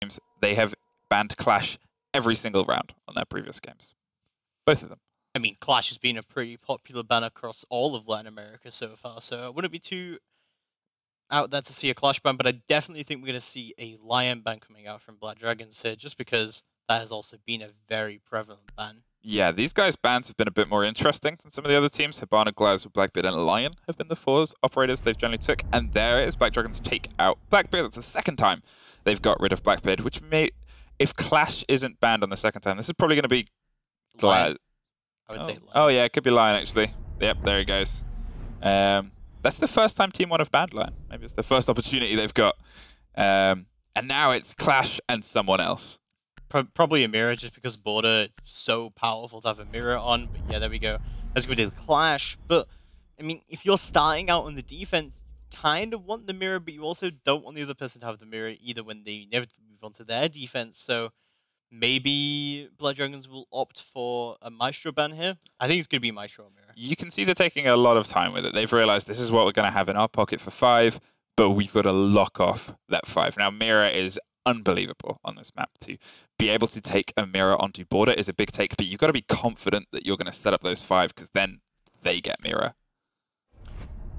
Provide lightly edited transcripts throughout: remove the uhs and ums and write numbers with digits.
games, they have banned Clash every single round on their previous games. Both of them. I mean, Clash has been a pretty popular ban across all of Latin America so far, so I wouldn't be too out there to see a Clash ban, but I definitely think we're going to see a Lion ban coming out from Black Dragons here, just because that has also been a very prevalent ban. Yeah, these guys' bans have been a bit more interesting than some of the other teams. Habana, Glaz, Blackbeard, and Lion have been the 4 operators they've generally took, and there is Black Dragons take out Blackbeard. That's the second time they've got rid of Blackbeard, which may, if Clash isn't banned on the second time, this is probably going to be Glaz. I would say Lion. Oh yeah, it could be Lion actually. Yep, there he goes. That's the first time Team 1 have banned Lion. Maybe it's the first opportunity they've got. And now it's Clash and someone else. Probably a mirror, just because Border is so powerful to have a mirror on. But yeah, there we go. Let's go to Clash. But, I mean, if you're starting out on the defense, you kind of want the mirror, but you also don't want the other person to have the mirror either when they inevitably move on to their defense. So maybe Blood Dragons will opt for a Maestro ban here. I think it's going to be Maestro mirror. You can see they're taking a lot of time with it. They've realized this is what we're going to have in our pocket for 5, but we've got to lock off that 5. Now, mirror is unbelievable on this map. To be able to take a mirror onto Border is a big take, but you've got to be confident that you're going to set up those 5, because then they get mirror.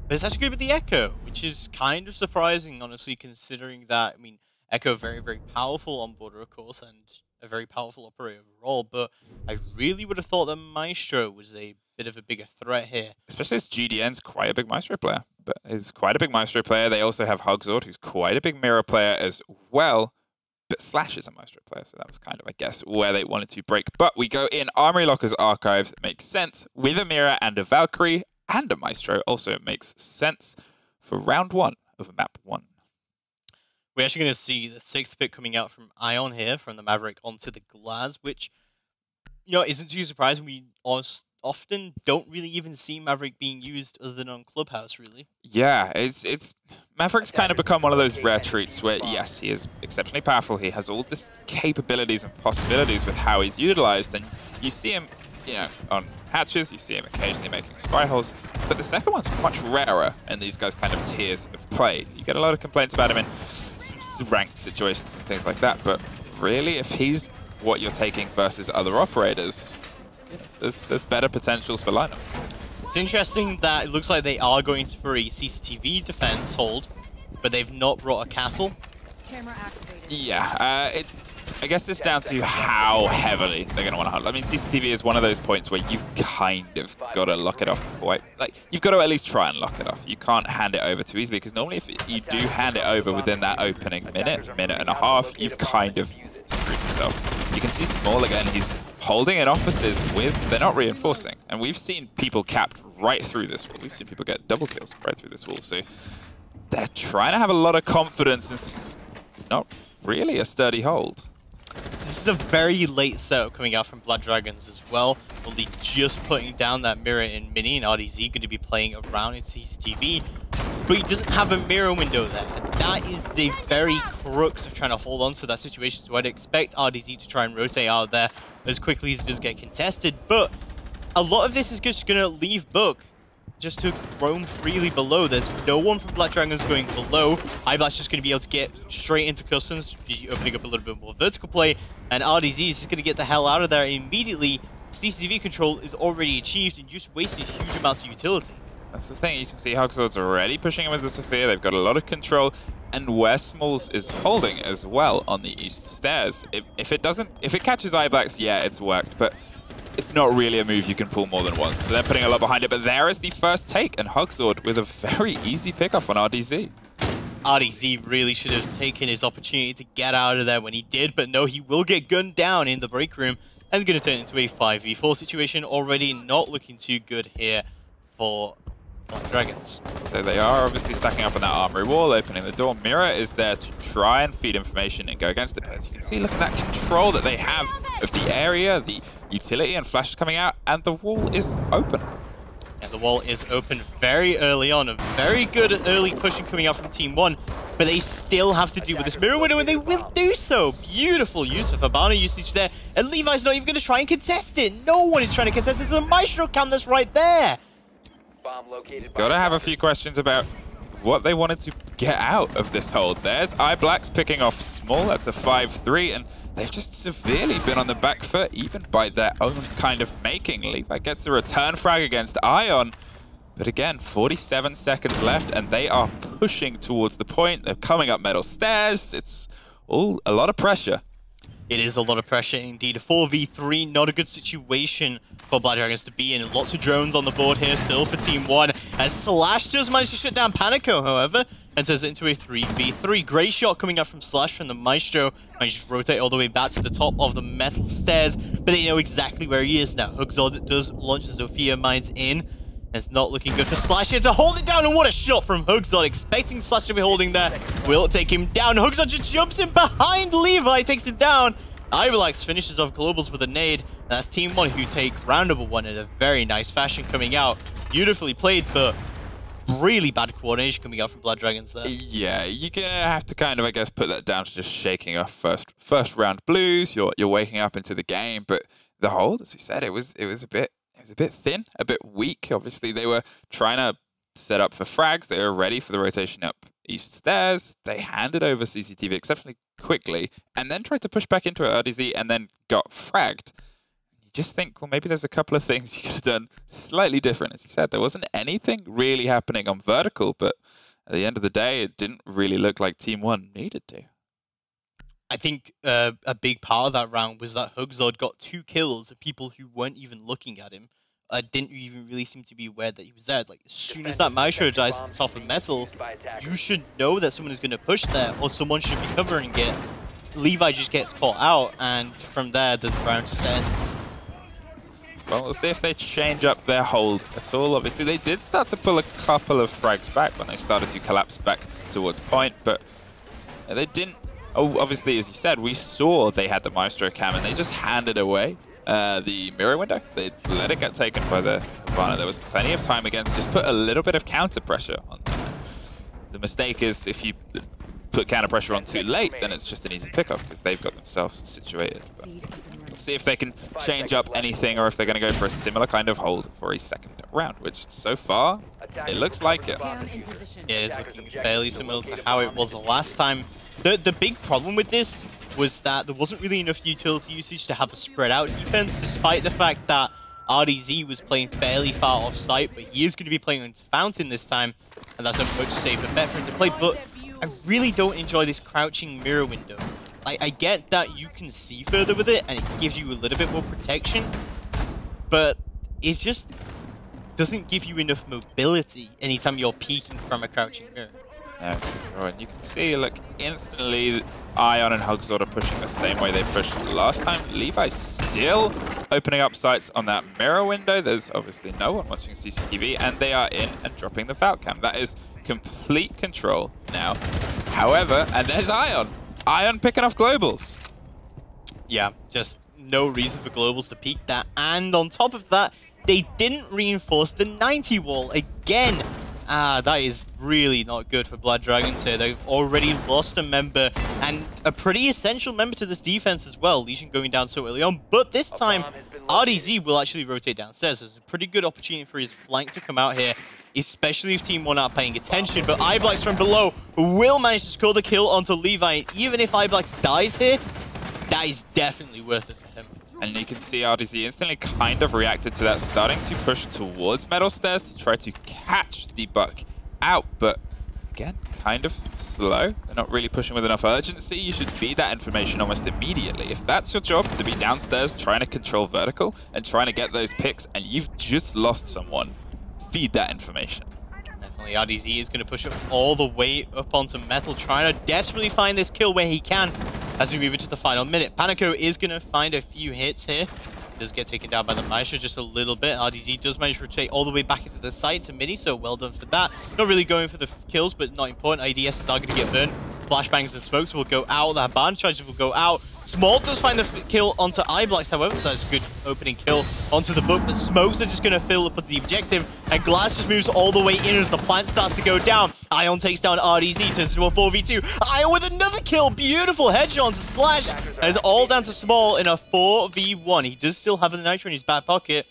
But it's actually going to be the Echo, which is kind of surprising, honestly, considering that, I mean, Echo very, very powerful on Border, of course, and a very powerful operator overall, but I really would have thought that Maestro was a bit of a bigger threat here. Especially as GDN's quite a big Maestro player. But he's quite a big Maestro player. They also have Hugzord, who's quite a big mirror player as well. But Slash is a Maestro player, so that was kind of, I guess, where they wanted to break. But we go in Armory Locker's Archives. It makes sense with a mirror and a Valkyrie and a Maestro. Also, it makes sense for round 1 of map 1. We're actually going to see the 6th pick coming out from Ion here, from the Maverick onto the Glaz, which, you know, isn't too surprising. We often don't really even see Maverick being used other than on Clubhouse, really. Yeah, it's Maverick's kind of become one of those rare treats where, yes, he is exceptionally powerful. He has all this capabilities and possibilities with how he's utilized, and you see him, you know, on hatches, you see him occasionally making spy holes, but the second one's much rarer in these guys' kind of tiers of play. You get a lot of complaints about him in some ranked situations and things like that, but really, if he's what you're taking versus other operators, you know, there's better potentials for lineup. It's interesting that it looks like they are going for a CCTV defense hold, but they've not brought a castle. Camera activated. Yeah, I guess it's down to how heavily they're going to want to hunt. I mean, CCTV is one of those points where you've kind of got to lock it off quite. Like, you've got to at least try and lock it off. You can't hand it over too easily, because normally if you do hand it over within that opening minute and a half, you've kind of screwed yourself. You can see Small again, he's holding in offices with, they're not reinforcing. And we've seen people capped right through this wall. We've seen people get double kills right through this wall. So they're trying to have a lot of confidence. It's not really a sturdy hold. This is a very late setup coming out from Blood Dragons as well. Only just putting down that mirror in Mini, and RDZ going to be playing around in CCTV. But he doesn't have a mirror window there. And that is the very crux of trying to hold on to that situation. So I'd expect RDZ to try and rotate out there as quickly as it does get contested. But a lot of this is just going to leave Book just to roam freely below. There's no one from Black Dragons going below. Iblack's just going to be able to get straight into Customs, opening up a little bit more vertical play. And RDZ is just going to get the hell out of there immediately. CCTV control is already achieved, and you just wasted huge amounts of utility. That's the thing. You can see Hugzord's already pushing him with the Sophia. They've got a lot of control. And where Smalls is holding as well on the east stairs. If it catches Iblack's, yeah, it's worked. But it's not really a move you can pull more than once. So they're putting a lot behind it. But there is the first take. And Hugzord with a very easy pickup on RDZ. RDZ really should have taken his opportunity to get out of there when he did. But no, he will get gunned down in the break room. And it's going to turn into a 5v4 situation. Already not looking too good here for Black Dragons. So they are obviously stacking up on that armory wall, opening the door. Mirror is there to try and feed information and go against it. But as you can see, look at that control that they have of the area, the utility, and Flash is coming out, and the wall is open. And the wall is open very early on. A very good early pushing coming out from Team 1. But they still have to deal with this mirror window, and they will do so. Beautiful use of Habana usage there. And Levi's not even going to try and contest it. No one is trying to contest it. There's a Maestro cam that's right there. Gotta have a few questions about what they wanted to get out of this hold. There's iBlacks picking off small. That's a 5-3, and they've just severely been on the back foot, even by their own kind of making. Levi gets a return frag against Ion. But again, 47 seconds left, and they are pushing towards the point. They're coming up metal stairs. It's all a lot of pressure. It is a lot of pressure indeed. A 4v3, not a good situation for Blood Dragons to be in. Lots of drones on the board here still for Team 1. As Slash does manage to shut down Panico, however, and turns it into a 3v3. Great shot coming up from Slash from the Maestro. Manages to rotate all the way back to the top of the metal stairs, but they know exactly where he is now. Hugzod does launch the Zofia mines in. It's not looking good for Slash here to hold it down, and what a shot from Hugzod, expecting Slash to be holding there. Will take him down. Hugzod just jumps in behind Levi, takes him down. iBlacks finishes off Globals with a nade. That's Team 1 who take round number 1 in a very nice fashion coming out. Beautifully played, but really bad coordination coming out from Blood Dragons there. Yeah, you're going to have to kind of, I guess, put that down to just shaking off first round blues. You're waking up into the game, but the hold, as we said, it was a bit thin, a bit weak. Obviously, they were trying to set up for frags. They were ready for the rotation up east stairs. They handed over CCTV exceptionally quickly and then tried to push back into RDZ and then got fragged. You just think, well, maybe there's a couple of things you could have done slightly different. As you said, there wasn't anything really happening on vertical, but at the end of the day, it didn't really look like Team 1 needed to. I think a big part of that round was that Hugzod got 2 kills of people who weren't even looking at him. Didn't even really seem to be aware that he was there. Like, as soon as that Maestro dies at the top of metal, you should know that someone is going to push there, or someone should be covering it. Levi just gets caught out, and from there, the round just ends. Well, we'll see if they change up their hold at all. Obviously, they did start to pull a couple of frags back when they started to collapse back towards point, but they didn't. Oh, obviously, as you said, we saw they had the Maestro cam and they just handed away the mirror window. They let it get taken by the Havana. There was plenty of time against, just put a little bit of counter pressure on them. The mistake is if you put counter pressure on too late, then it's just an easy pickoff because they've got themselves situated. But we'll see if they can change up anything or if they're going to go for a similar kind of hold for a second round, which so far, it looks like it. Yeah, it is looking fairly similar to how it was the last time. The big problem with this was that there wasn't really enough utility usage to have a spread out defense, despite the fact that RDZ was playing fairly far off site, but he is going to be playing into Fountain this time, and that's a much safer bet for him to play. But I really don't enjoy this crouching mirror window. I get that you can see further with it, and it gives you a little bit more protection, but it just doesn't give you enough mobility anytime you're peeking from a crouching mirror. No, sure. And you can see, look, instantly Ion and Hugzod are pushing the same way they pushed last time. Levi's still opening up sights on that mirror window. There's obviously no one watching CCTV, and they are in and dropping the foul cam. That is complete control now. However, and there's Ion. Ion picking off Globals. Yeah, just no reason for Globals to peek that. And on top of that, they didn't reinforce the 90 wall again. That is really not good for Blood Dragons here. They've already lost a member, and a pretty essential member to this defense as well. Legion going down so early on, but this time RDZ will actually rotate downstairs. There's a pretty good opportunity for his flank to come out here, especially if Team 1 aren't paying attention. But iBlacks from below will manage to score the kill onto Levi. Even if iBlacks dies here, that is definitely worth it for him. And you can see RDZ instantly kind of reacted to that, starting to push towards metal stairs to try to catch the buck out. But again, kind of slow. They're not really pushing with enough urgency. You should feed that information almost immediately. If that's your job, to be downstairs trying to control vertical and trying to get those picks, and you've just lost someone, feed that information. Definitely, RDZ is going to push up all the way up onto metal, trying to desperately find this kill where he can as we move into the final minute. Panico is going to find a few hits here. Does get taken down by the Maestro just a little bit. RDZ does manage to rotate all the way back into the site to Mini, so well done for that. Not really going for the kills, but not important. ADSs are going to get burned. Flashbangs and smokes will go out. The ban charges will go out. Small does find the kill onto iBlacks, however, so that's a good opening kill onto the book, but smokes are just going to fill up with the objective, and Glass just moves all the way in as the plant starts to go down. Ion takes down RDZ, turns into a 4v2. Ion with another kill, beautiful headshot onto Slash, and it's all down to Small in a 4v1. He does still have the Nitro in his back pocket.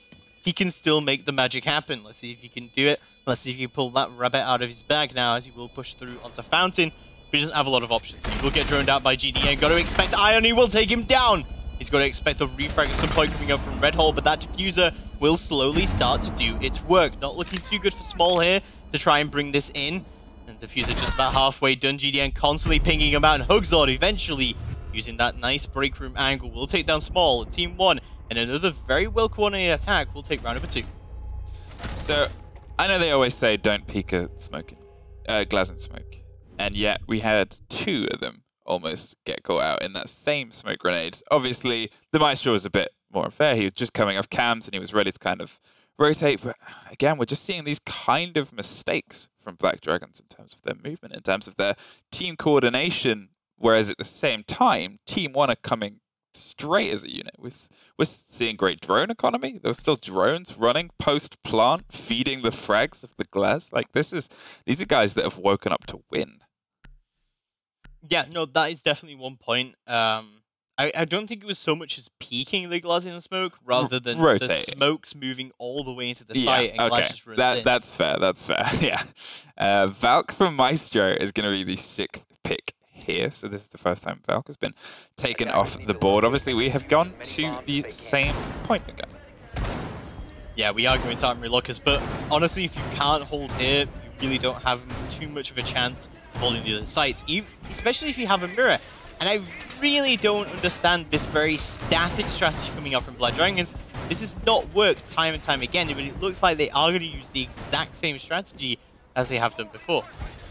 he can still make the magic happen. Let's see if he can do it. Let's see if he can pull that rabbit out of his bag now, as he will push through onto Fountain. But he doesn't have a lot of options. He will get droned out by GDN. Got to expect oNe will take him down. He's got to expect the refrag at some point coming up from Red Hole, but that diffuser will slowly start to do its work. Not looking too good for Small here to try and bring this in. And diffuser just about halfway done. GDN constantly pinging him out, and Hugzord eventually using that nice break room angle will take down Small. Team 1 and another very well coordinated attack will take round number 2. So I know they always say don't peek a glass in smoke, and yet we had 2 of them almost get caught out in that same smoke grenade. Obviously, the Maestro was a bit more unfair. He was just coming off cams and he was ready to kind of rotate. But again, we're just seeing these kind of mistakes from Black Dragons in terms of their movement, in terms of their team coordination. Whereas at the same time, Team 1 are coming straight as a unit. We're seeing great drone economy. There were still drones running post-plant, feeding the frags of the glass. Like, these are guys that have woken up to win. Yeah, no, that is definitely one point. I don't think it was so much as peeking the glass in the smoke, rather than rotating. The smokes moving all the way into the site and glass just runs in. That's fair, that's fair, yeah. Valk from Maestro is going to be the 6th pick here, so this is the first time Valk has been taken off the board. Obviously, we have gone to the same point again. Yeah, we are going to Armory Lockers, but honestly, if you can't hold here, you really don't have too much of a chance holding the other sites, especially if you have a mirror. And I really don't understand this very static strategy coming out from Blood Dragons. This has not worked time and time again, but it looks like they are going to use the exact same strategy as they have done before.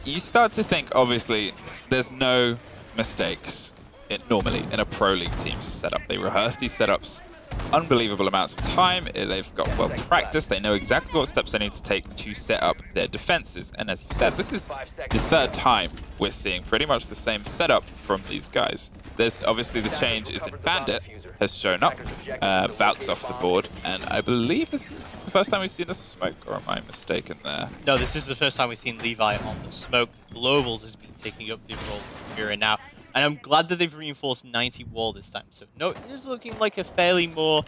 You start to think, obviously, there's no mistakes normally in a Pro League team's setup. They rehearse these setups unbelievable amounts of time. They've got well practiced. They know exactly what steps they need to take to set up their defenses. And as you said, this is the 3rd time we're seeing pretty much the same setup from these guys. There's obviously the change is in Bandit has shown up. Valk's off the board, and I believe this is the first time we've seen a smoke, or am I mistaken there? No, this is the first time we've seen Levi on the smoke. Globals has been taking up the role of Mira now. And I'm glad that they've reinforced 90 wall this time. So, no, it is looking like a fairly more,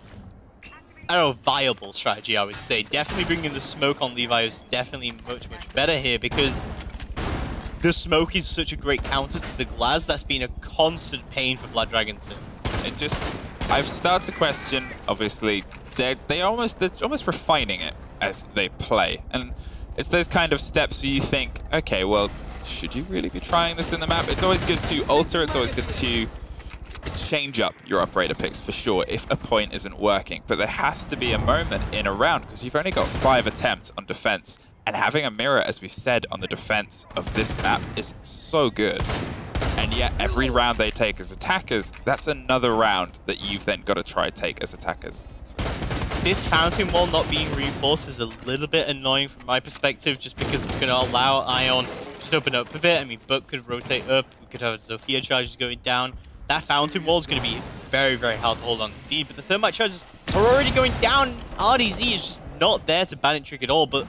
I don't know, viable strategy, I would say. Definitely bringing the smoke on Levi is definitely much, much better here, because the smoke is such a great counter to the glass. That's been a constant pain for Blood Dragons. I've started to question, obviously, they're almost refining it as they play. And it's those kind of steps where you think, okay, well, should you really be trying this in the map? It's always good to alter, it's always good to change up your operator picks for sure if a point isn't working. But there has to be a moment in a round, because you've only got 5 attempts on defense. And having a mirror, as we've said, on the defense of this map is so good. And yet every round they take as attackers, that's another round that you've then got to try take as attackers. So. This fountain wall not being reinforced is a little bit annoying from my perspective, just because it's going to allow Ion just open up a bit. I mean, Buck could rotate up, we could have Zofia charges going down. That fountain wall is going to be very, very hard to hold on indeed, but the thermite charges are already going down. RDZ is just not there to bandit trick at all, but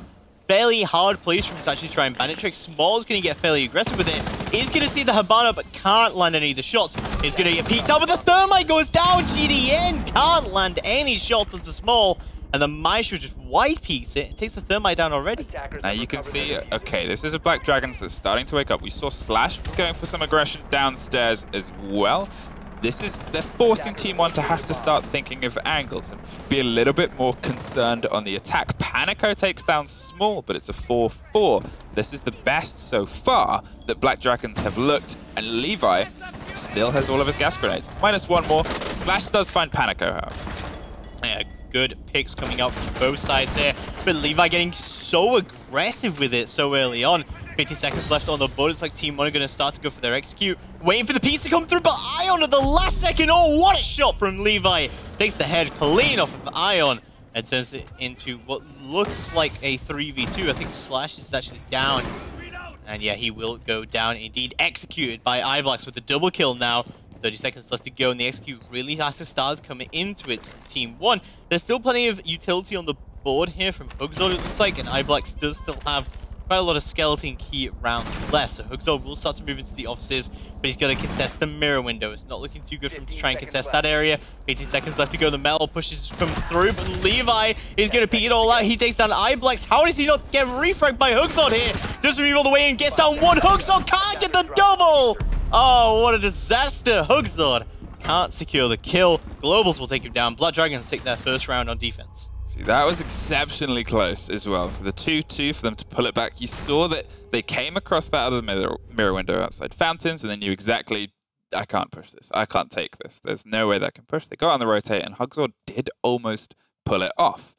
fairly hard place for him to actually try and bandit trick. Small is going to get fairly aggressive with it. He's going to see the Habana, but can't land any of the shots. He's going to get peeked out, but the thermite goes down. GDN can't land any shots onto Small, and the Maestro just wide peeks it and takes the thermite down already. Now you can see, okay, this is a Black Dragons that's starting to wake up. We saw Slash was going for some aggression downstairs as well. They're forcing Team 1 to have to start thinking of angles and be a little bit more concerned on the attack. Panico takes down Small, but it's a 4-4. This is the best so far that Black Dragons have looked, and Levi still has all of his gas grenades. -1 more. Slash does find Panico, however. Yeah, good picks coming out from both sides here, but Levi getting so aggressive with it so early on. 50 seconds left on the board. It's like Team 1 are going to start to go for their execute. Waiting for the piece to come through, but Ion at the last second. Oh, what a shot from Levi. Takes the head clean off of Ion and turns it into what looks like a 3v2. I think Slash is actually down. And yeah, he will go down indeed. Executed by Iblax with the double kill now. 30 seconds left to go, and the execute really has to start coming into it from Team 1. There's still plenty of utility on the board here from Hugzord, it looks like, and Iblax does still have quite a lot of skeleton key rounds left. So Hugzor will start to move into the offices, but he's got to contest the mirror window. It's not looking too good for him to try and contest that area. 18 seconds left to go. The metal pushes come through, but Levi is going to peek it all out. He takes down iBlex. How does he not get refragged by Hugzor here? Just move all the way and gets down one. Hugzor can't get the double. Oh, what a disaster. Hugzor can't secure the kill. Globals will take him down. Blood Dragons take their first round on defense. See, that was exceptionally close as well. For the 2-2, for them to pull it back, you saw that they came across that other mirror window outside Fountains, and they knew exactly, I can't push this. I can't take this. There's no way that can push. They got on the rotate, and Hugzor did almost pull it off.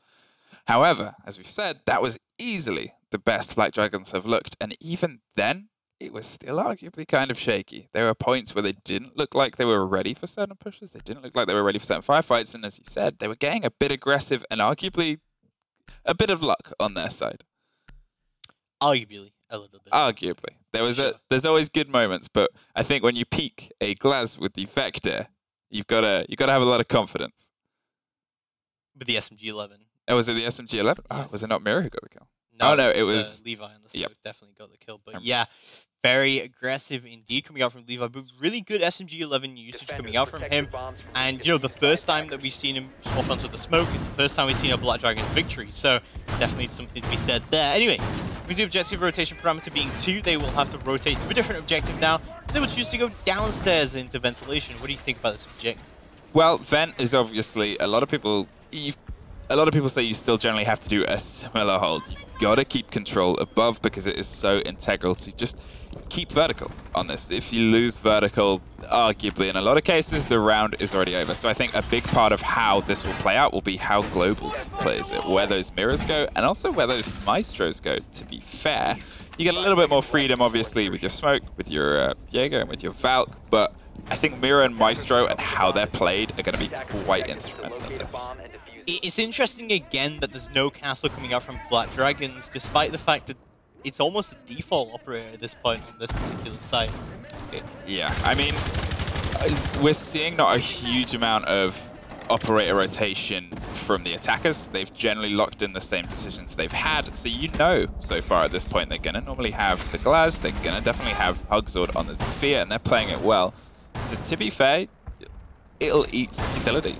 However, as we've said, that was easily the best Black Dragons have looked, and even then, it was still arguably kind of shaky. There were points where they didn't look like they were ready for certain pushes. They didn't look like they were ready for certain firefights. And as you said, they were getting a bit aggressive and arguably a bit of luck on their side. Arguably, a little bit. Arguably. There's always good moments, but I think when you peak a Glaz with the Vector, you've got to have a lot of confidence. With the SMG-11. Oh, was it the SMG-11? Yes. Oh, was it not Mirror who got the kill? No, no, it was Levi on the smoke. Definitely got the kill. But yeah, very aggressive indeed coming out from Levi, but really good SMG-11 usage coming out from him. And, you know, the first time that we've seen him swap onto the smoke is the first time we've seen a Black Dragons victory. So definitely something to be said there. Anyway, with the objective rotation parameter being 2, they will have to rotate to a different objective now. They will choose to go downstairs into ventilation. What do you think about this objective? Well, vent is obviously, a lot of people say you still generally have to do a similar hold. You've got to keep control above because it is so integral to just keep vertical on this. If you lose vertical, arguably in a lot of cases, the round is already over. So I think a big part of how this will play out will be how Globals plays it, where those mirrors go, and also where those Maestros go, to be fair. You get a little bit more freedom, obviously, with your Smoke, with your Jaeger, and with your Valk, but I think Mirror and Maestro and how they're played are going to be quite instrumental in this. It's interesting again that there's no castle coming out from Black Dragons, despite the fact that it's almost a default operator at this point on this particular site. Yeah, I mean, we're seeing not a huge amount of operator rotation from the attackers. They've generally locked in the same decisions they've had, so you know so far at this point they're going to normally have the Glaz, they're going to definitely have Hugzor on the Zephyr, and they're playing it well. So to be fair, it'll eat utility.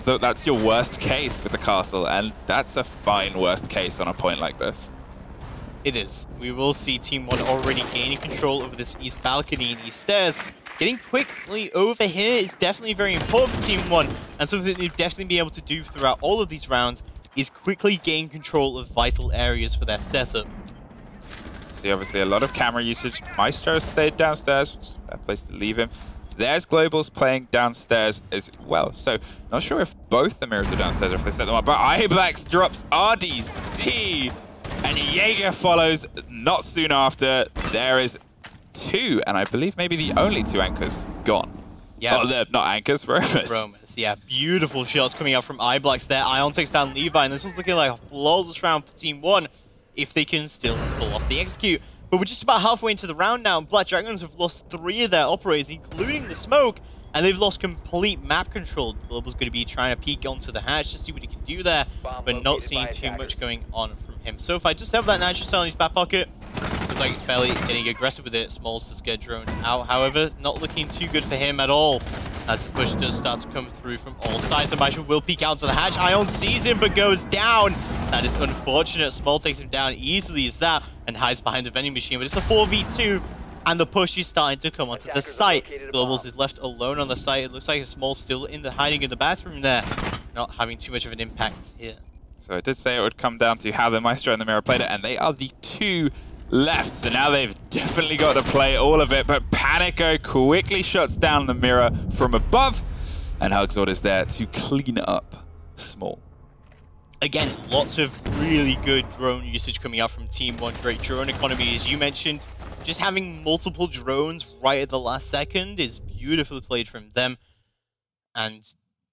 That's your worst case with the castle, and that's a fine worst case on a point like this. It is. We will see Team 1 already gaining control over this east balcony and east stairs. Getting quickly over here is definitely very important for Team 1, and something they've definitely been able to do throughout all of these rounds is quickly gain control of vital areas for their setup. See, obviously a lot of camera usage. Maestro stayed downstairs, which is a bad place to leave him. There's Globals playing downstairs as well. So, not sure if both the mirrors are downstairs or if they set them up. But iBlex drops RDC, and Jaeger follows not soon after. There is 2, and I believe maybe the only 2 anchors gone. Yeah. Oh, they're not anchors, roamers. Roamers, yeah. Beautiful shots coming out from iBlex there. Ion takes down Levi, and this was looking like a flawless round for Team 1 if they can still pull off the execute. But we're just about halfway into the round now, and Black Dragons have lost 3 of their operators, including the Smoke, and they've lost complete map control. Global's going to be trying to peek onto the hatch to see what he can do there, but not seeing too much going on from him. So if I just have that Nitro Cell in his back pocket, looks like it's fairly getting aggressive with it. Smalls just get drone out. However, not looking too good for him at all, as the push does start to come through from all sides. The Maestro will peek out to the hatch. Ion sees him, but goes down. That is unfortunate. Small takes him down easily as that and hides behind the vending machine. But it's a 4v2, and the push is starting to come onto the site. Globals is left alone on the site. It looks like Small still hiding in the bathroom there, not having too much of an impact here. So I did say it would come down to how the Maestro and the Mirror played it, and they are the 2 left. So now they've definitely got to play all of it. But Panico quickly shuts down the Mirror from above, and Hugzor is there to clean up Small. Again, lots of really good drone usage coming out from Team 1. Great drone economy, as you mentioned. Just having multiple drones right at the last second is beautifully played from them. And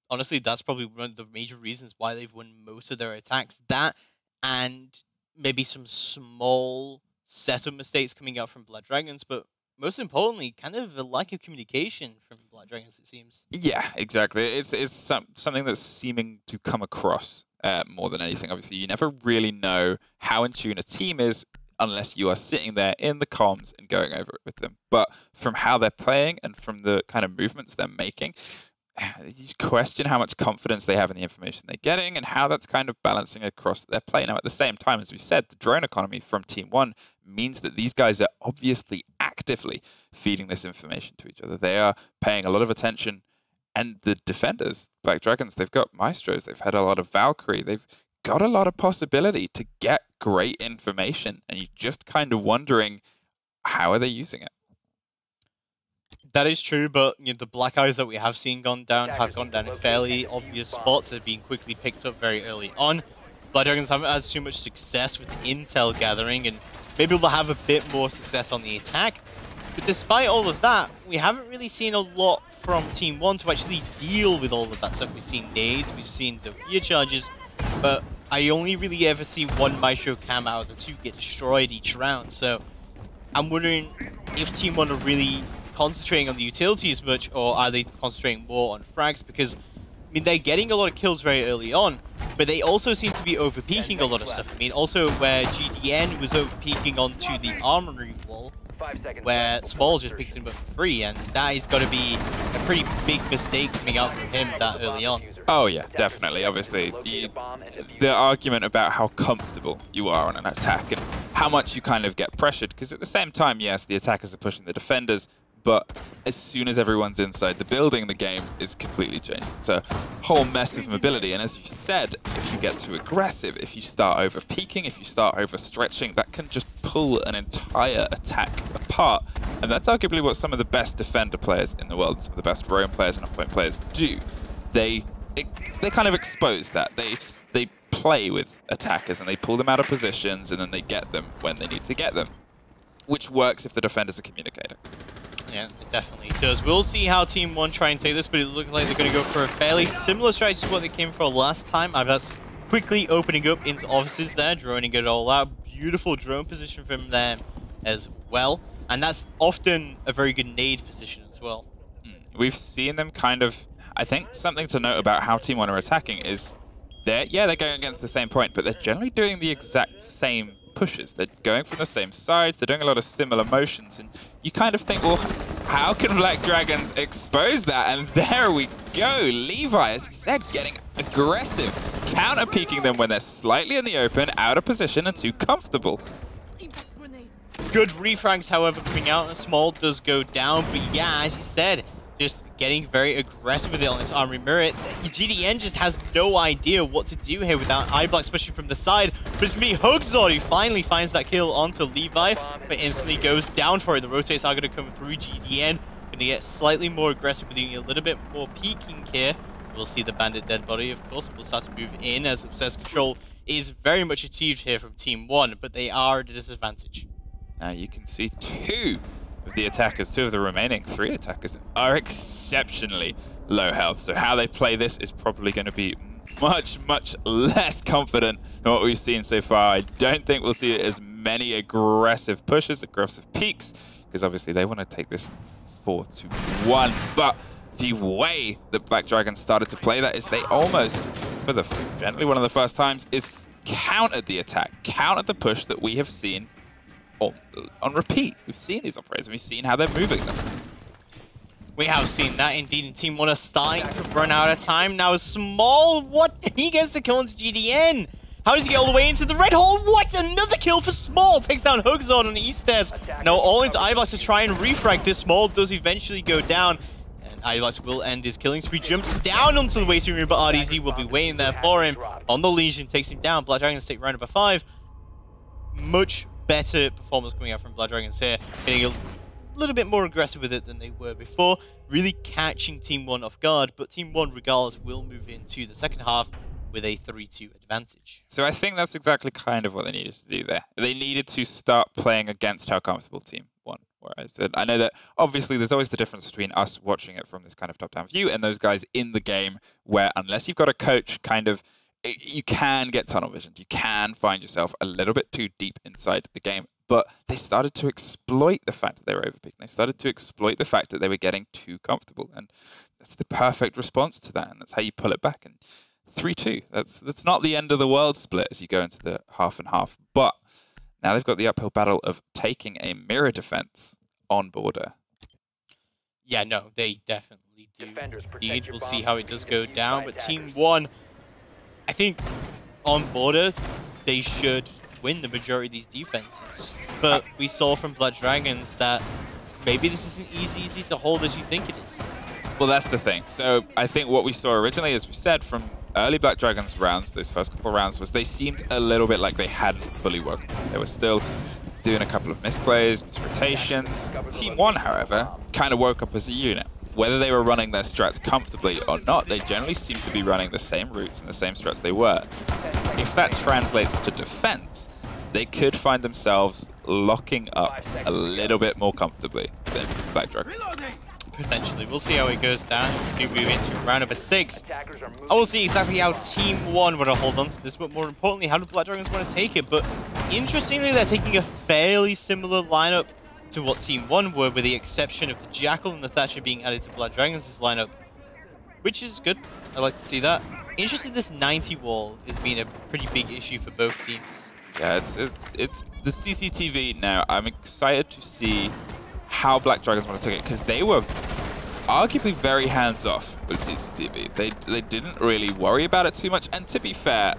honestly, that's probably one of the major reasons why they've won most of their attacks. That, and maybe some small setup mistakes coming out from Blood Dragons, but most importantly, kind of a lack of communication from Blood Dragons, it seems. Yeah, exactly. It's something that's seeming to come across more than anything. Obviously, you never really know how in tune a team is unless you are sitting there in the comms and going over it with them. But from how they're playing and from the kind of movements they're making, you question how much confidence they have in the information they're getting and how that's kind of balancing across their play. Now, at the same time, as we said, the drone economy from Team 1 means that these guys are obviously actively feeding this information to each other. They are paying a lot of attention. And the defenders, Black Dragons, they've got Maestros, they've had a lot of Valkyrie, they've got a lot of possibility to get great information. And you're just kind of wondering, how are they using it? That is true, but the black eyes that we have seen gone down have gone down in fairly obvious spots. They're being quickly picked up very early on. Black Dragons haven't had too much success with intel gathering, and maybe we'll have a bit more success on the attack. But despite all of that, we haven't really seen a lot from Team 1 to actually deal with all of that stuff. We've seen nades, we've seen Zofia charges, but I only really ever see one Maestro cam out of the two get destroyed each round. So I'm wondering if Team 1 are really concentrating on the utility as much, or are they concentrating more on frags? Because, I mean, they're getting a lot of kills very early on, but they also seem to be over-peaking a lot of stuff. I mean, also where GDN was over-peaking onto the armory wall, where Small just picked him up for free, and that is got to be a pretty big mistake coming out from him that early on. Oh yeah, definitely. Obviously, the argument about how comfortable you are on an attack and how much you kind of get pressured, because at the same time, yes, the attackers are pushing the defenders, but as soon as everyone's inside the building, the game is completely changed. It's a whole mess of mobility, and as you said, if you get too aggressive, if you start over-peaking, if you start over-stretching, that can just pull an entire attack apart. And that's arguably what some of the best defender players in the world, some of the best roam players and off-point players do. They kind of expose that. They play with attackers, and they pull them out of positions, and then they get them when they need to get them, which works if the defender's a communicator. Yeah, it definitely does. We'll see how Team 1 try and take this, but it looks like they're going to go for a fairly similar strategy to what they came for last time. That's quickly opening up into offices there, droning it all out. Beautiful drone position from them as well. And that's often a very good nade position as well. We've seen them kind of... I think something to note about how Team 1 are attacking is they're going against the same point, but they're generally doing the exact same pushes. They're going from the same sides, they're doing a lot of similar motions, and you kind of think, well, how can Black Dragons expose that? And there we go. Levi, as you said, getting aggressive, counter-peeking them when they're slightly in the open, out of position, and too comfortable. Good refrags, however, coming out, and Small does go down, but yeah, as you said, just getting very aggressive with it on this armory mirror. GDN just has no idea what to do here without iBlocks pushing from the side. But it's me, Hugzord, who finally finds that kill onto Levi, but instantly goes down for it. The rotates are going to come through. GDN going to get slightly more aggressive, doing a little bit more peeking here. We'll see the bandit dead body, of course. We'll start to move in as obsessed control is very much achieved here from Team 1, but they are at a disadvantage. Now you can see two of the attackers, two of the remaining three attackers are exceptionally low health. So how they play this is probably going to be much, much less confident than what we've seen so far. I don't think we'll see as many aggressive pushes, aggressive peaks, because obviously they want to take this 4-1. But the way that Black Dragons started to play that is they almost, for generally one of the first times, is countered the attack, countered the push that we have seen on repeat. We've seen these operators, and we've seen how they're moving them. We have seen that indeed, and Team 1 are starting to run out of time. Now Small, what? He gets the kill into GDN. How does he get all the way into the red hole? What? Another kill for Small. Takes down Hugzord on the east stairs. Now all into iBlocks to try and refrag this. Small does eventually go down, and iBlocks will end his killing spree. Jumps down onto the waiting room, but RDZ will be waiting there for him. On the Legion, takes him down. Black Dragons take round number 5. Much better performance coming out from Blood Dragons here, getting a little bit more aggressive with it than they were before, really catching Team 1 off guard, but Team 1 regardless will move into the second half with a 3-2 advantage. So I think that's exactly kind of what they needed to do there. They needed to start playing against how comfortable Team 1 were. I know that obviously there's always the difference between us watching it from this kind of top-down view and those guys in the game, where unless you've got a coach kind of, you can get tunnel vision. You can find yourself a little bit too deep inside the game. But they started to exploit the fact that they were overpeaking. They started to exploit the fact that they were getting too comfortable. And that's the perfect response to that. And that's how you pull it back. And 3-2, that's not the end of the world split as you go into the half and half. But Now they've got the uphill battle of taking a mirror defense on border. Yeah, no, they definitely do. Indeed, we'll see how it does go down. But Team 1, I think on border, they should win the majority of these defenses. But we saw from Blood Dragons that maybe this isn't easy to hold as you think it is. Well, that's the thing. So I think what we saw originally, as we said, from early Black Dragons rounds, those first couple of rounds, was they seemed a little bit like they hadn't fully woken. They were still doing a couple of misplays, misrotations. Team 1, however, kind of woke up as a unit. Whether they were running their strats comfortably or not, they generally seem to be running the same routes and the same strats they were. If that translates to defense, they could find themselves locking up a little bit more comfortably than Black Dragons. Potentially. We'll see how it goes down. We move into round number 6. I will see exactly how Team 1 want to hold on to this, but more importantly, how do Black Dragons want to take it? But interestingly, they're taking a fairly similar lineup to what Team 1 were, with the exception of the Jackal and the Thatcher being added to Blood Dragons' lineup, which is good. I like to see that. Interesting, this 90 wall has been a pretty big issue for both teams. Yeah, it's the CCTV now. I'm excited to see how Black Dragons want to take it, because they were arguably very hands-off with CCTV. They didn't really worry about it too much, and to be fair,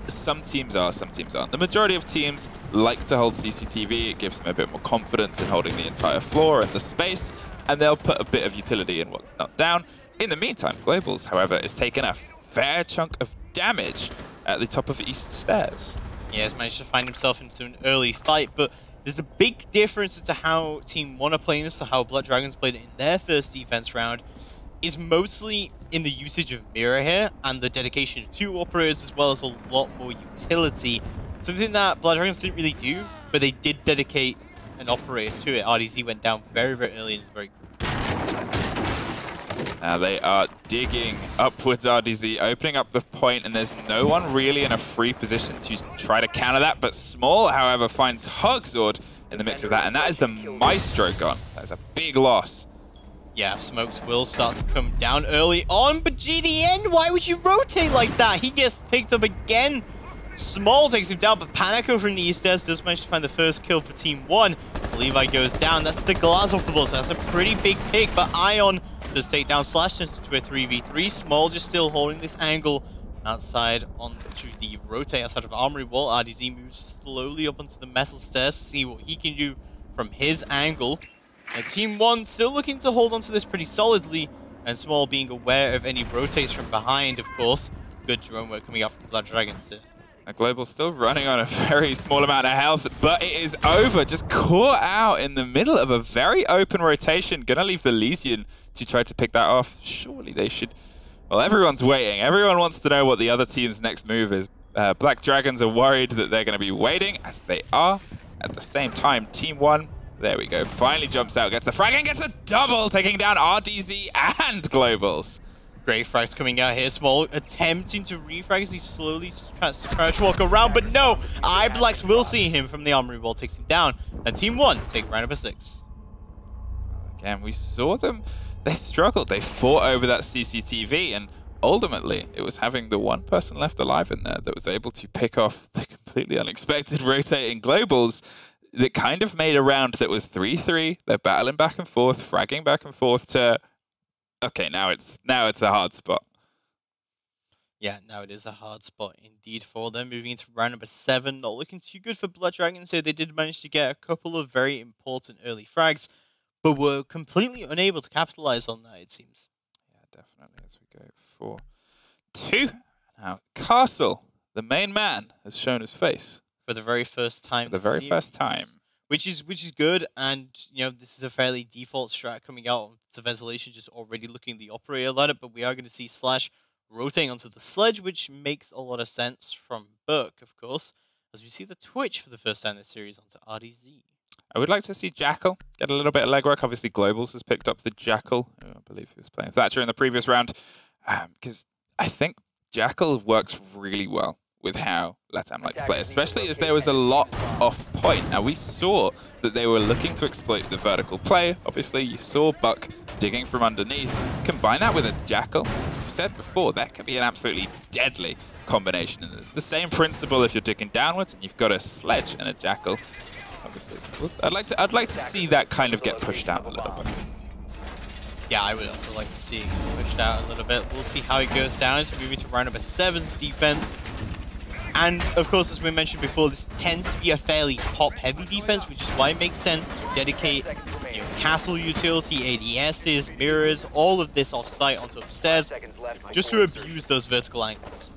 some teams are, some teams aren't. The majority of teams like to hold CCTV. It gives them a bit more confidence in holding the entire floor and the space, and they'll put a bit of utility and whatnot down. In the meantime, Globals, however, is taking a fair chunk of damage at the top of East Stairs. Yeah, he's managed to find himself into an early fight, but there's a big difference to how Team 1 are playing this to how Blood Dragons played it in their first defense round, is mostly in the usage of Mirror here and the dedication of 2 operators, as well as a lot more utility. Something that Blood Dragons didn't really do, but they did dedicate an operator to it. RDZ went down very, very early and very. Now they are digging upwards, RDZ, opening up the point, and there's no one really in a free position to try to counter that, but Small, however, finds Hogzord in the mix of that, and that is the Maestro gone. That is a big loss. Yeah, smokes will start to come down early on, but GDN, why would you rotate like that? He gets picked up again. Small takes him down, but Panico from the East Stairs does manage to find the first kill for Team 1. Levi goes down. That's the glass off the ball, so that's a pretty big pick, but Ion does take down Slash, turns into a 3v3. Small just still holding this angle outside onto the rotate outside of Armory Wall. RDZ moves slowly up onto the metal stairs to see what he can do from his angle. And Team 1 still looking to hold onto this pretty solidly, and Small being aware of any rotates from behind, of course. Good drone work coming out from Blood Dragons too. Global still running on a very small amount of health, but it is over. Just caught out in the middle of a very open rotation. Gonna leave the Lesion to try to pick that off. Surely they should. Well, everyone's waiting. Everyone wants to know what the other team's next move is. Black Dragons are worried that they're going to be waiting, as they are. At the same time, Team 1, there we go, finally jumps out, gets the frag, and gets a double, taking down RDZ and Globals. Great frags coming out here. Small attempting to refrag as he slowly tries to crouch walk around, but no! iBlacks will see him from the Armory Wall, takes him down. And Team 1 take round number 6. Again, we saw them. They struggled. They fought over that CCTV, and ultimately, it was having the one person left alive in there that was able to pick off the completely unexpected rotating Globals that kind of made a round that was 3-3. They're battling back and forth, fragging back and forth to... Okay, now it's a hard spot. Yeah, now it is a hard spot indeed for them. Moving into round number 7, not looking too good for Blood Dragons here. They did manage to get a couple of very important early frags, but were completely unable to capitalize on that, it seems. Yeah, definitely, as we go for 2. Now, Castle, the main man, has shown his face. For the very first time. For the very first time. Which is good, and you know, this is a fairly default strat coming out to Ventilation, just already looking at the operator lineup, but we are going to see Slash rotating onto the sledge, which makes a lot of sense from Burke, of course, as we see the Twitch for the first time in the series onto RDZ. I would like to see Jackal get a little bit of legwork. Obviously, Globals has picked up the Jackal, who I believe he was playing Thatcher in the previous round, because I think Jackal works really well with how LATAM like to play, especially as there was a lot off point. Now, we saw that they were looking to exploit the vertical play. Obviously, you saw Buck digging from underneath. Combine that with a Jackal, as we've said before, that can be an absolutely deadly combination. And it's the same principle if you're digging downwards and you've got a sledge and a jackal. Obviously, I'd like to see that kind of get pushed down a little bit. Yeah, I would also like to see it pushed out a little bit. We'll see how it goes down as we move into round number 7's defense. And of course, as we mentioned before, this tends to be a fairly top-heavy defense, which is why it makes sense to dedicate castle utility, ADSs, mirrors, all of this off-site onto upstairs, just to abuse those vertical angles.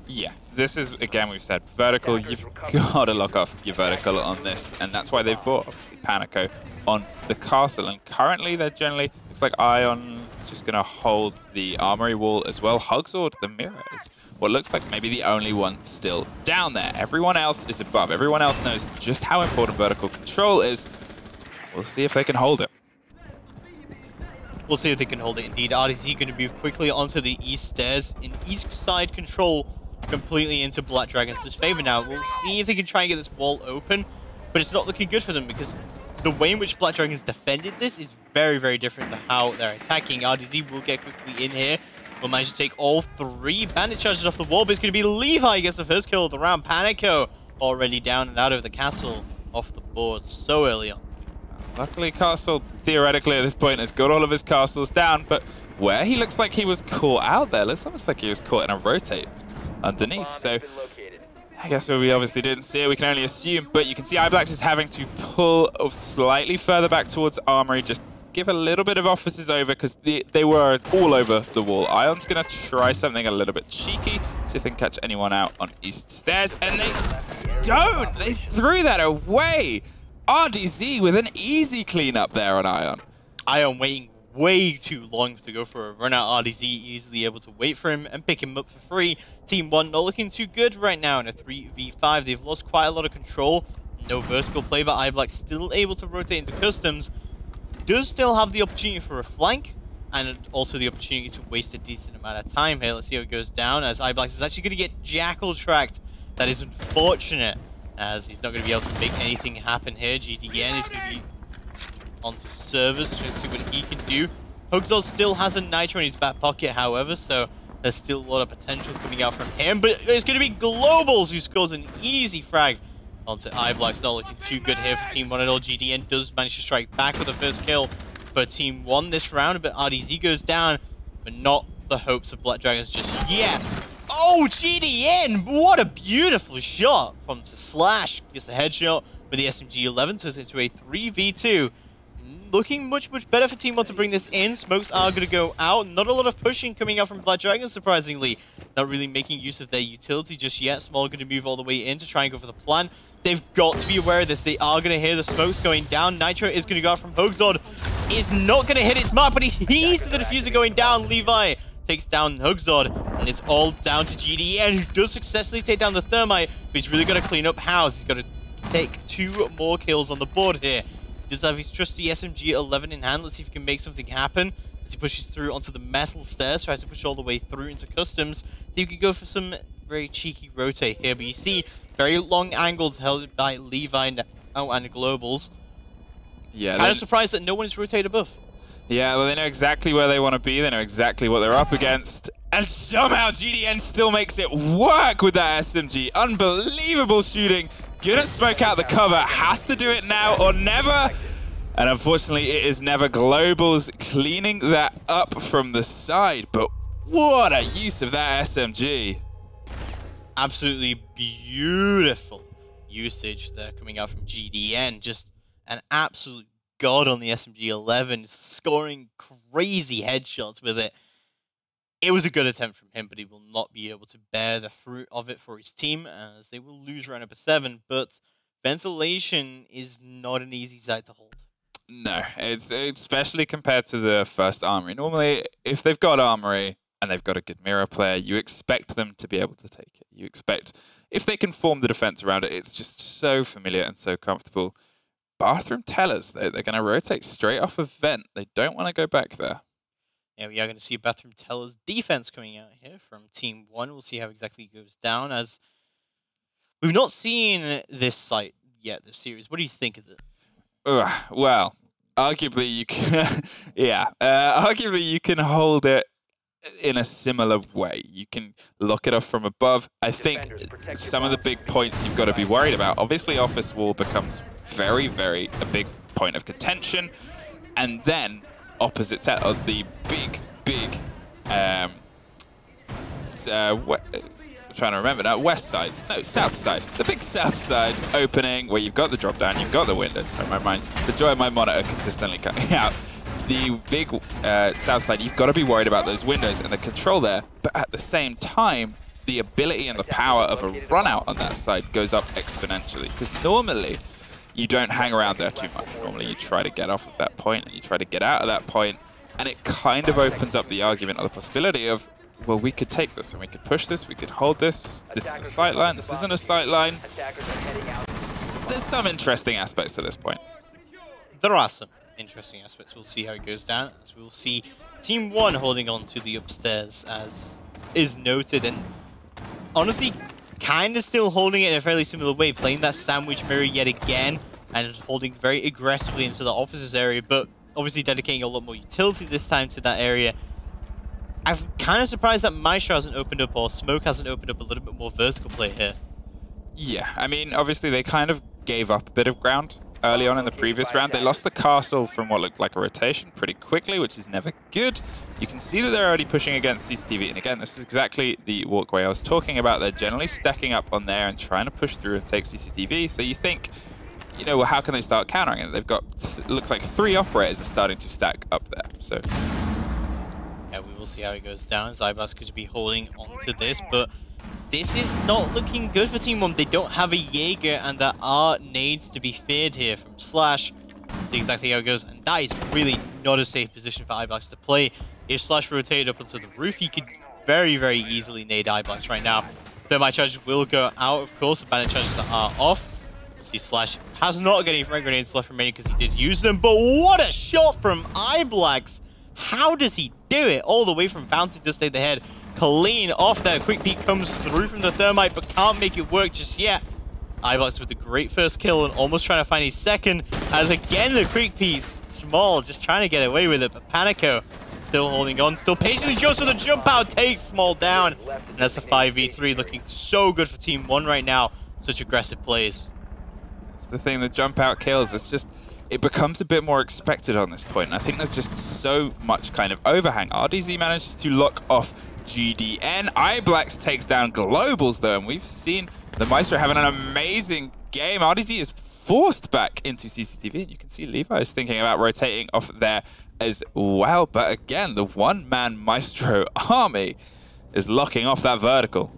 Yeah, this is, again, we've said, vertical. You've got to lock off your vertical on this, and that's why they've bought, obviously, Panico on the castle. And currently, they're generally, looks like oNe is just going to hold the armory wall as well. Hugsword, the mirror, is what looks like maybe the only one still down there. Everyone else is above. Everyone else knows just how important vertical control is. We'll see if they can hold it. We'll see if they can hold it indeed. RDZ going to move quickly onto the east stairs. In east side control completely into Black Dragon's favor now. We'll see if they can try and get this wall open, but it's not looking good for them because the way in which Black Dragons defended this is very, very different to how they're attacking. RDZ will get quickly in here. Will manage to take all 3 bandit charges off the wall, but it's going to be Levi who gets the first kill of the round. Panico already down and out of the castle off the board so early on. Luckily, Castle, theoretically at this point, has got all of his castles down, but where he looks like he was caught out there, looks almost like he was caught in a rotate underneath. So I guess we obviously didn't see it, we can only assume, but you can see iBlack is having to pull slightly further back towards Armory, just give a little bit of officers over because they were all over the wall. Ion's going to try something a little bit cheeky, see if they can catch anyone out on East Stairs, and they don't! They threw that away! RDZ with an easy cleanup there on Ion. Ion waiting way too long to go for a run out. RDZ easily able to wait for him and pick him up for free. Team 1 not looking too good right now in a 3v5. They've lost quite a lot of control. No vertical play, but iBlack still able to rotate into customs. Does still have the opportunity for a flank and also the opportunity to waste a decent amount of time here. Let's see how it goes down as iBlack is actually going to get jackal tracked. That is unfortunate, as he's not going to be able to make anything happen here. GDN is going to be onto servers, trying to see what he can do. Hugsword still has a Nitro in his back pocket, however, so there's still a lot of potential coming out from him. But it's going to be Globals who scores an easy frag onto iBlack's. Not looking too good here for Team 1 at all. GDN does manage to strike back with the first kill for Team 1 this round, but RDZ goes down, but not the hopes of Black Dragons just yet. Oh, GDN! What a beautiful shot from Slash. Gets the headshot with the SMG-11, turns into a 3v2. Looking much, much better for Team 1 to bring this in. Smokes are going to go out. Not a lot of pushing coming out from Black Dragons, surprisingly. Not really making use of their utility just yet. Small going to move all the way in to try and go for the plan. They've got to be aware of this. They are going to hear the smokes going down. Nitro is going to go out from Hugsword. He's not going to hit his mark, but he sees the diffuser going down. Levi takes down Hugsword, and it's all down to GDN, who does successfully take down the Thermite, but he's really got to clean up house. He's got to take 2 more kills on the board here. He does have his trusty SMG-11 in hand. Let's see if he can make something happen. As he pushes through onto the metal stairs, tries to push all the way through into customs. So you can go for some very cheeky rotate here, but you see very long angles held by Levi now and Globals. Yeah, kind of surprised that no one is rotated above. Yeah, well, they know exactly where they want to be. They know exactly what they're up against. And somehow GDN still makes it work with that SMG. Unbelievable shooting. Gonna smoke out the cover. Has to do it now or never. And unfortunately, it is never. Globals cleaning that up from the side. But what a use of that SMG. Absolutely beautiful usage there coming out from GDN. Just an absolute god on the SMG-11, scoring crazy headshots with it. It was a good attempt from him, but he will not be able to bear the fruit of it for his team, as they will lose round number 7. But ventilation is not an easy side to hold. No, it's especially compared to the first Armory. Normally, if they've got Armory and they've got a good mirror player, you expect them to be able to take it. You expect, if they can form the defense around it, it's just so familiar and so comfortable. Bathroom Tellers, though, they're going to rotate straight off of Vent. They don't want to go back there. Yeah, we are going to see Bathroom Tellers defense coming out here from Team 1. We'll see how exactly it goes down, as we've not seen this site yet, this series. What do you think of it? Well, arguably you can, yeah, arguably you can hold it in a similar way. You can lock it off from above. I think some of the big points you've got to be worried about. Obviously, office wall becomes very, very a big point of contention. And then opposite set of the big I'm trying to remember now, west side, no, south side. The big south side opening where you've got the drop down, you've got the windows. So my mind, the joy of my monitor consistently coming out. The big south side, you've got to be worried about those windows and the control there. But at the same time, the ability and the power of a run out on that side goes up exponentially. Because normally, you don't hang around there too much. Normally, you try to get off of that point and you try to get out of that point. And it kind of opens up the argument or the possibility of, well, we could take this and we could push this, we could hold this. This is a sight line, this isn't a sight line. There's some interesting aspects to this point. There are some interesting aspects. We'll see how it goes down. As we'll see Team 1 holding on to the upstairs, as is noted. And honestly, kind of still holding it in a fairly similar way, playing that sandwich mirror yet again, and holding very aggressively into the officers area, but obviously dedicating a lot more utility this time to that area. I'm kind of surprised that Maestro hasn't opened up, or Smoke hasn't opened up a little bit more vertical play here. Yeah, I mean, obviously they kind of gave up a bit of ground early on in the previous round. They lost the castle from what looked like a rotation pretty quickly, which is never good. You can see that they're already pushing against CCTV. And again, this is exactly the walkway I was talking about. They're generally stacking up on there and trying to push through and take CCTV. So you think, you know, well, how can they start countering it? They've got, it looks like 3 operators are starting to stack up there. So yeah, we will see how it goes down. Zybas could be holding on to this, but this is not looking good for Team 1. They don't have a Jaeger, and there are nades to be feared here from Slash. See exactly how it goes, and that is really not a safe position for Iblax to play. If Slash rotated up onto the roof, he could very, very easily nade Iblax right now. Thermite charges will go out, of course. The bandit charges are off. We'll see Slash has not got any frag grenades left remaining because he did use them, but what a shot from Iblax! How does he do it? All the way from Fountain to stay the head. Clean off there. Quick peek comes through from the thermite, but can't make it work just yet. Iblax with a great first kill and almost trying to find his second. As again, the quick piece, Small, just trying to get away with it. But Panico still holding on, still patiently goes for the jump out, takes Small down. And that's a 5v3 looking so good for Team 1 right now. Such aggressive plays. It's the thing, the jump out kills. It's just, it becomes a bit more expected on this point. And I think there's just so much kind of overhang. RDZ manages to lock off GDN. Iblax takes down Globals though, and we've seen the Maestro having an amazing game. RDZ is forced back into CCTV, and you can see Levi is thinking about rotating off there as well. But again, the one-man Maestro army is locking off that vertical.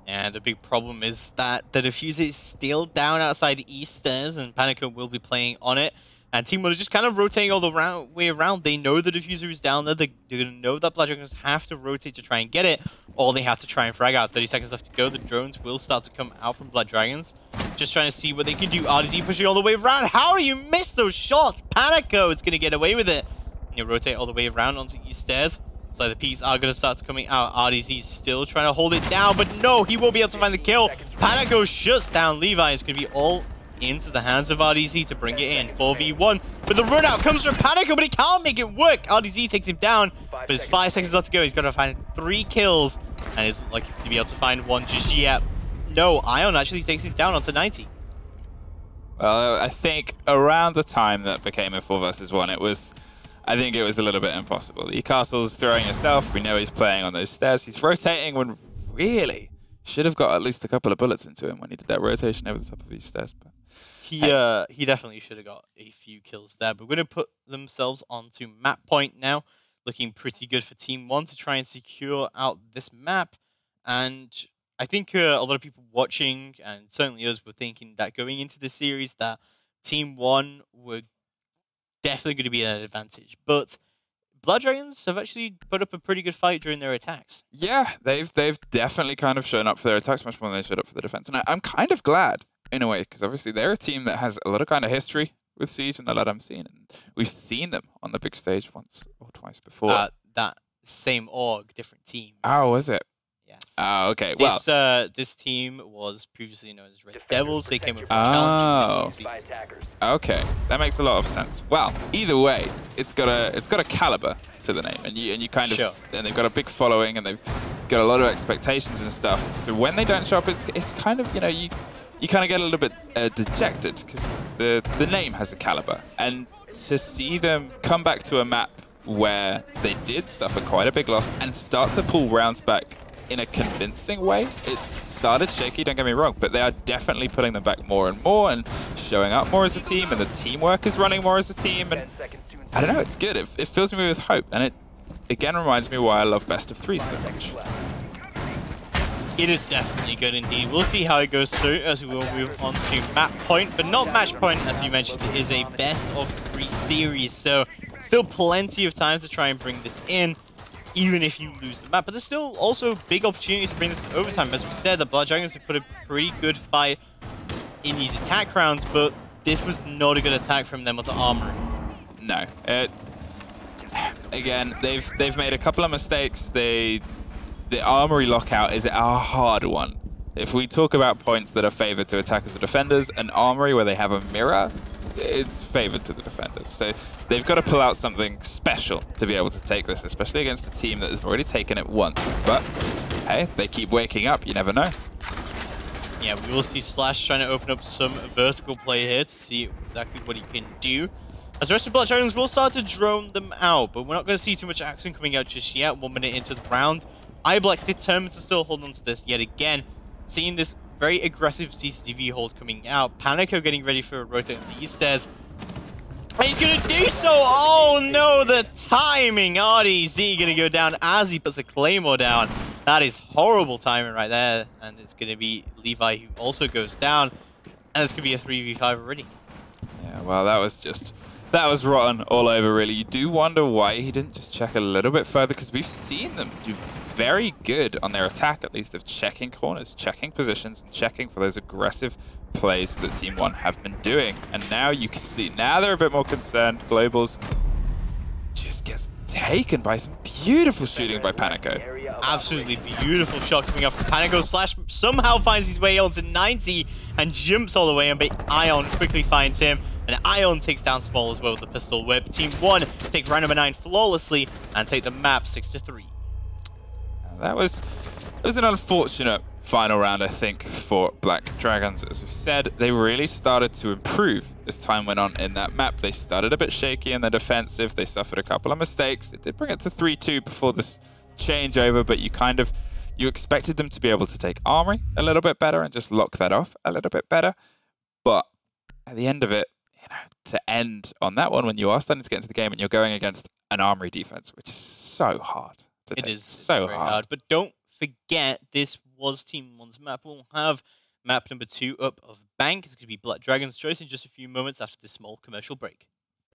And the big problem is that the diffuser is still down outside East Stairs, and Panico will be playing on it. And Team 1 is just kind of rotating all the way around. They know the diffuser is down there. They're going to know that Blood Dragons have to rotate to try and get it, or they have to try and frag out. 30 seconds left to go. The drones will start to come out from Blood Dragons. Just trying to see what they can do. RDZ pushing all the way around. How do you miss those shots? Panico is going to get away with it. And you rotate all the way around onto East Stairs. So the P's are going to start coming out. RDZ still trying to hold it down, but no, he won't be able to find the kill. Panico shuts down Levi. It's going to be all into the hands of RDZ to bring it in. 4v1, but the run out comes from Panico, but he can't make it work. RDZ takes him down, but there's 5 seconds left to go. He's got to find 3 kills, and it's lucky to be able to find 1 just yet. No, Ion actually takes him down onto 90. Well, I think around the time that became a 4 versus 1, I think it was a little bit impossible. E-Castle's throwing himself. We know he's playing on those stairs. He's rotating when really should have got at least a couple of bullets into him when he did that rotation over the top of these stairs. But he definitely should have got a few kills there. But we're going to put themselves onto map point now. Looking pretty good for Team 1 to try and secure out this map. And I think a lot of people watching, and certainly us, were thinking that going into the series that Team 1 were definitely going to be an advantage. But Blood Dragons have actually put up a pretty good fight during their attacks. Yeah, they've definitely kind of shown up for their attacks much more than they showed up for the defense. And I'm kind of glad, in a way, because obviously they're a team that has a lot of kind of history with Siege and the lad I'm seeing. And we've seen them on the big stage once or twice before. That same org, different team. Oh, was it? Yes. Oh, okay. Well, This team was previously known as Red Devils. They came up with a challenge. Okay, that makes a lot of sense. Well, either way, it's got a caliber to the name, and you kind of and they've got a big following, and they've got a lot of expectations and stuff. So when they don't show up, it's kind of, you know, you kind of get a little bit dejected because the name has a caliber, and to see them come back to a map where they did suffer quite a big loss and start to pull rounds back in a convincing way. It started shaky, don't get me wrong, but they are definitely putting them back more and more and showing up more as a team, and the teamwork is running more as a team, and I don't know, it's good. It fills me with hope, and it again reminds me why I love Best of 3 so much. It is definitely good indeed. We'll see how it goes through as we will move on to map point, but not match point. As you mentioned, it is a best of 3 series, so still plenty of time to try and bring this in, even if you lose the map. But there's still also big opportunities to bring this to overtime. As we said, the Blood Dragons have put a pretty good fight in these attack rounds, but this was not a good attack from them onto Armory. No. Again, they've made a couple of mistakes. The Armory lockout is a hard one. If we talk about points that are favored to attackers or defenders, an Armory where they have a mirror, it's favored to the defenders. So they've got to pull out something special to be able to take this, especially against a team that has already taken it once. But hey, they keep waking up, you never know. Yeah, we will see Slash trying to open up some vertical play here to see exactly what he can do. As the rest of Blood Dragons will start to drone them out, but we're not going to see too much action coming out just yet. 1 minute into the round. iBlack's determined to still hold on to this yet again. Seeing this very aggressive CCTV hold coming out. Panico getting ready for a rotate on the east stairs. And he's going to do so! Oh no, the timing! RDZ going to go down as he puts a Claymore down. That is horrible timing right there. And it's going to be Levi who also goes down. And it's going to be a 3v5 already. Yeah, well, that was rotten all over, really. You do wonder why he didn't just check a little bit further, because we've seen them do very good on their attack, at least, of checking corners, checking positions, and checking for those aggressive plays that Team 1 have been doing. And now you can see, now they're a bit more concerned. Globals just gets taken by some beautiful shooting by Panico. Absolutely beautiful shot coming up from Panico. Slash somehow finds his way onto 90 and jumps all the way, and Ion quickly finds him. And Ion takes down Small as well with the pistol whip. Team 1 take round number 9 flawlessly and take the map 6-3. That was an unfortunate final round, I think, for Black Dragons. As we've said, they really started to improve as time went on in that map. They started a bit shaky in the defensive. They suffered a couple of mistakes. It did bring it to 3-2 before this changeover, but you expected them to be able to take Armory a little bit better and just lock that off a little bit better. But at the end of it, you know, to end on that one when you are starting to get into the game and you're going against an Armory defense, which is so hard. It is so very hard. But don't forget, this was Team 1's map. We'll have map number 2 up of Bank. It's going to be Black Dragon's choice in just a few moments after this small commercial break.